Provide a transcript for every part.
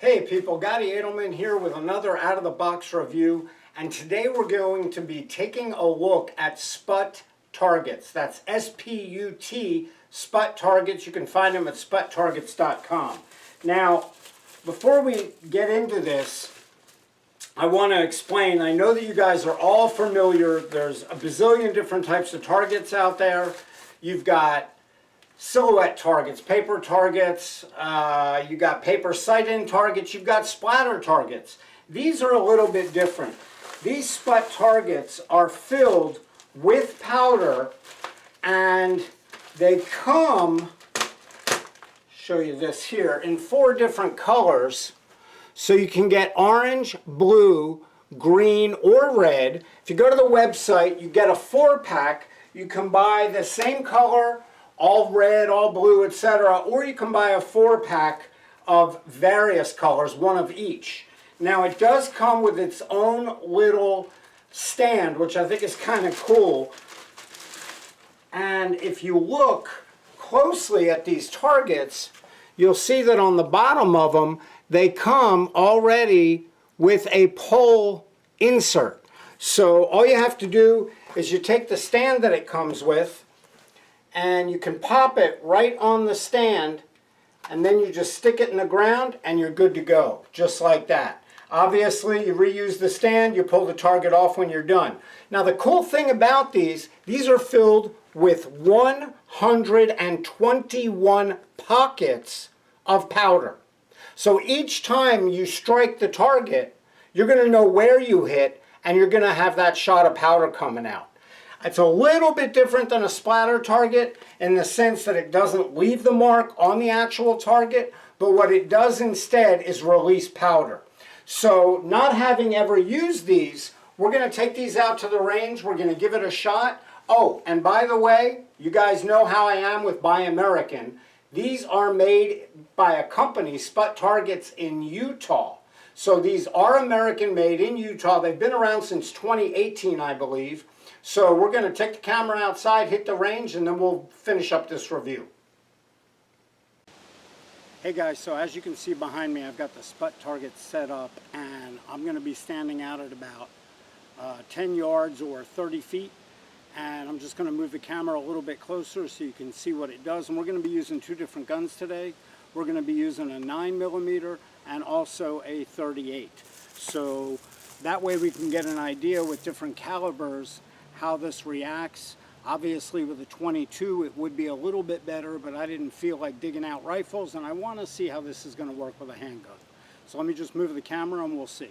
Hey people, Gotti Edelman here with another out-of-the-box review, and today we're going to be taking a look at Sput Targets. That's S-P-U-T, Sput Targets. You can find them at sputtargets.com. Now, before we get into this, I want to explain, I know that you guys are all familiar, there's a bazillion different types of targets out there. You've got silhouette targets, paper targets, you got paper sight-in targets, you've got splatter targets. These are a little bit different. These Sput targets are filled with powder, and they come, show you this here, in 4 different colors. So you can get orange, blue, green, or red. If you go to the website, you get a 4-pack. You can buy the same color, all red, all blue, etc. Or you can buy a 4-pack of various colors, one of each. Now it does come with its own little stand, which I think is kind of cool. And if you look closely at these targets, you'll see that on the bottom of them, they come already with a pole insert. So all you have to do is you take the stand that it comes with, and you can pop it right on the stand, and then you just stick it in the ground and you're good to go, just like that. Obviously you reuse the stand, you pull the target off when you're done. Now the cool thing about these are filled with 121 pockets of powder. So each time you strike the target, you're going to know where you hit, and you're going to have that shot of powder coming out. It's a little bit different than a splatter target in the sense that it doesn't leave the mark on the actual target, but what it does instead is release powder. So not having ever used these, we're going to take these out to the range, we're going to give it a shot. Oh, and by the way, you guys know how I am with Buy American. These are made by a company, Sput Targets, in Utah. So these are American made in Utah. They've been around since 2018, I believe. So we're going to take the camera outside, hit the range, and then we'll finish up this review. Hey guys, so as you can see behind me, I've got the Sput Targets set up, and I'm going to be standing out at about 10 yards or 30 feet. And I'm just going to move the camera a little bit closer so you can see what it does. And we're going to be using 2 different guns today. We're going to be using a 9mm and also a 38. So that way we can get an idea with different calibers how this reacts. Obviously with a 22 it would be a little bit better, but I didn't feel like digging out rifles, and I want to see how this is going to work with a handgun. So let me just move the camera and we'll see.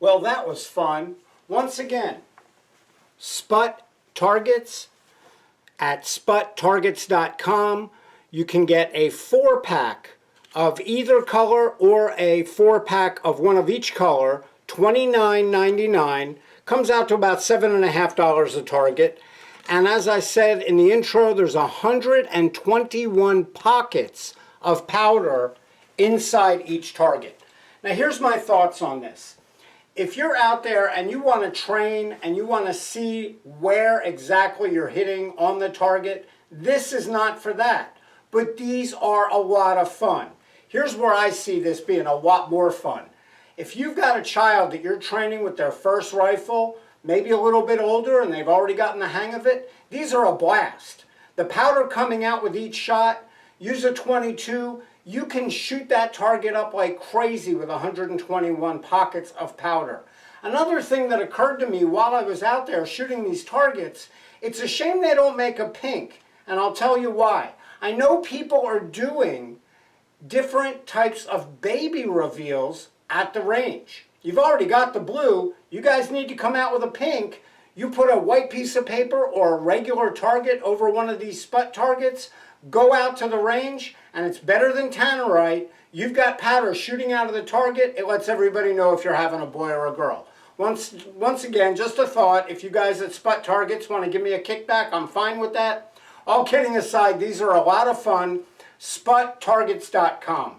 Well, that was fun. Once again, Sput Targets at sputtargets.com. You can get a 4-pack of either color or a 4-pack of one of each color, $29.99. Comes out to about $7.50 a target. And as I said in the intro, there's 121 pockets of powder inside each target. Now here's my thoughts on this. If you're out there and you want to train and you want to see where exactly you're hitting on the target, this is not for that. But these are a lot of fun. Here's where I see this being a lot more fun. If you've got a child that you're training with their first rifle, maybe a little bit older and they've already gotten the hang of it, these are a blast. The powder coming out with each shot, use a .22, you can shoot that target up like crazy with 121 pockets of powder. Another thing that occurred to me while I was out there shooting these targets, it's a shame they don't make a pink, and I'll tell you why. I know people are doing different types of baby reveals at the range. You've already got the blue, you guys need to come out with a pink. You put a white piece of paper or a regular target over one of these Sput targets, go out to the range, and it's better than tannerite. You've got powder shooting out of the target. It lets everybody know if you're having a boy or a girl. Once again, just a thought, if you guys at Sput Targets want to give me a kickback, I'm fine with that. All kidding aside, these are a lot of fun. SputTargets.com.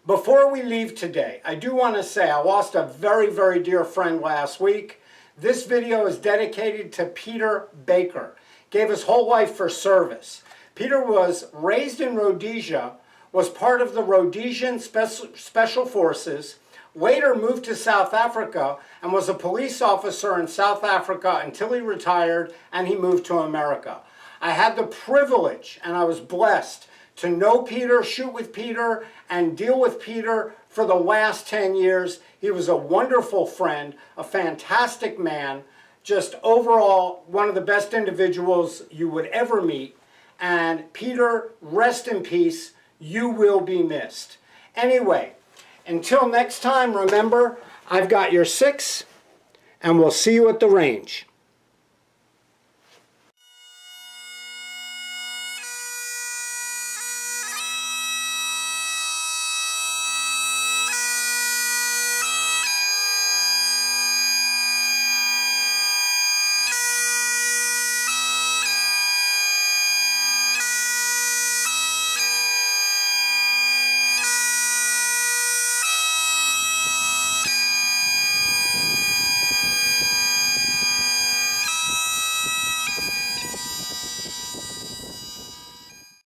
Before we leave today, I do want to say I lost a very, very dear friend last week. This video is dedicated to Peter Baker. Gave his whole life for service. Peter was raised in Rhodesia, was part of the Rhodesian Special Forces, later moved to South Africa and was a police officer in South Africa until he retired and he moved to America. I had the privilege and I was blessed to know Peter, shoot with Peter, and deal with Peter for the last 10 years. He was a wonderful friend, a fantastic man, just overall one of the best individuals you would ever meet. And Peter, rest in peace, you will be missed. Anyway, until next time, remember, I've got your 6, and we'll see you at the range.